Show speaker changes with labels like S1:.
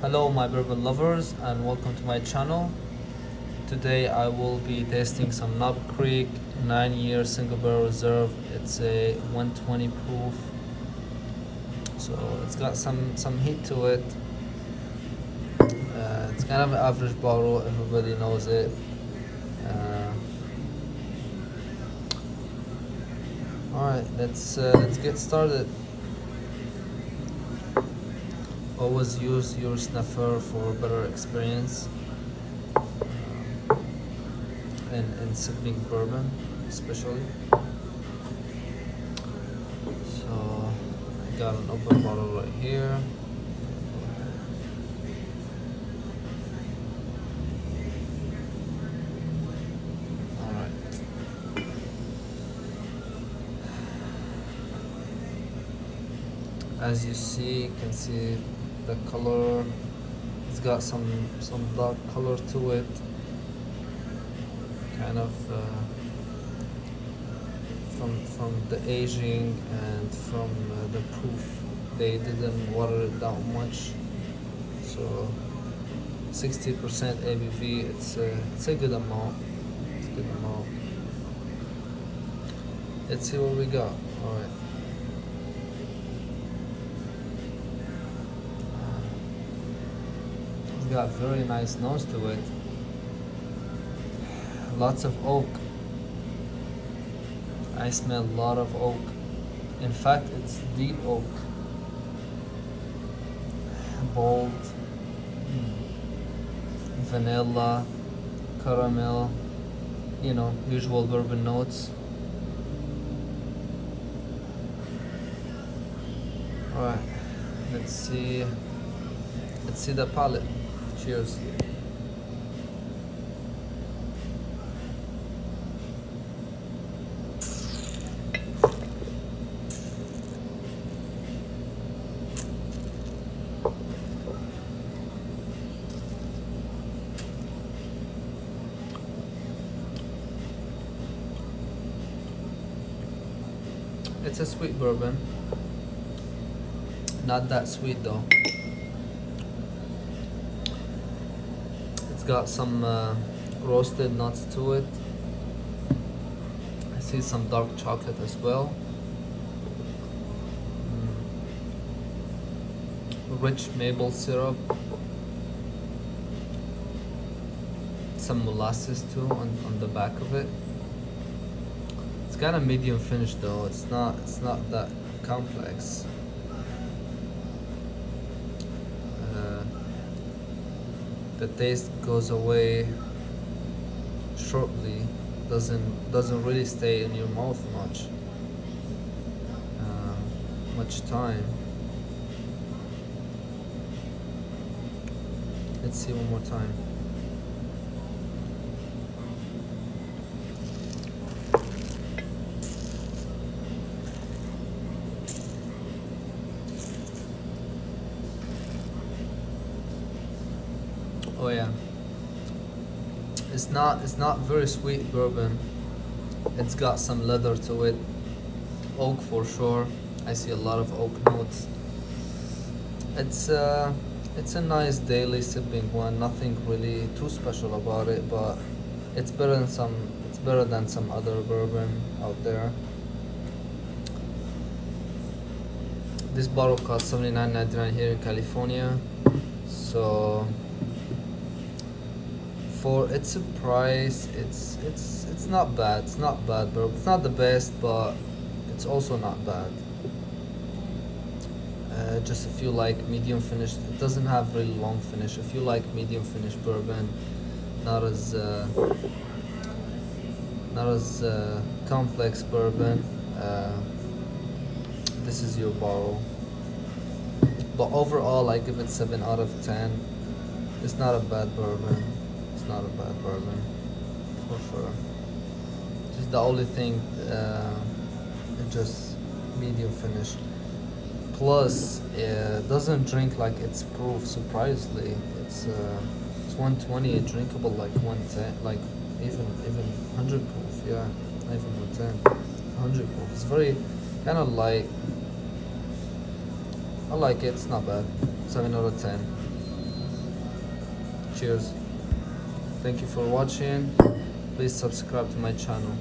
S1: Hello my bourbon lovers and welcome to my channel. Today I will be tasting some Knob Creek 9-year single barrel reserve. It's a 120 proof, so it's got some heat to it. It's kind of an average bottle, everybody knows it. Uh, Alright, let's get started. Always use your sniffer for better experience in sipping bourbon, especially. So I got an open bottle right here. Alright. As you see, you can see the color. It's got some dark color to it. Kind of from the aging and from the proof, they didn't water it down much. So 60% ABV. It's a good amount. It's a good amount. Let's see what we got. All right. It's got very nice nose to it. Lots of oak. I smell a lot of oak. In fact, it's deep oak. Bold, vanilla, caramel, usual bourbon notes. Alright, let's see the palate. Cheers. It's a sweet bourbon. Not that sweet though. It's got some roasted nuts to it. I see some dark chocolate as well. Rich maple syrup. Some molasses too on the back of it. It's got a medium finish though. It's not that complex. The taste goes away shortly. Doesn't really stay in your mouth much time. Let's see one more time. Oh yeah, it's not very sweet bourbon. It's got some leather to it, oak for sure. I see a lot of oak notes. It's a nice daily sipping one. Nothing really too special about it, but it's better than some other bourbon out there. This bottle costs $79.99 here in California, so for its price, it's not bad. It's not bad, bro. It's not the best, but it's also not bad. Just if you like medium finished, it doesn't have really long finish. If you like medium finished bourbon, not as complex bourbon, this is your bottle. But overall, I give it 7 out of 10. It's not a bad bourbon. It's not a bad bourbon, for sure. Just the only thing, it's just medium finish. Plus, it doesn't drink like it's proof. Surprisingly, it's 120, drinkable like 110, like even 100 proof. Yeah, not even 110, 100 proof. It's very kind of light. I like it. It's not bad. 7 out of 10. Cheers. Thank you for watching. Please subscribe to my channel.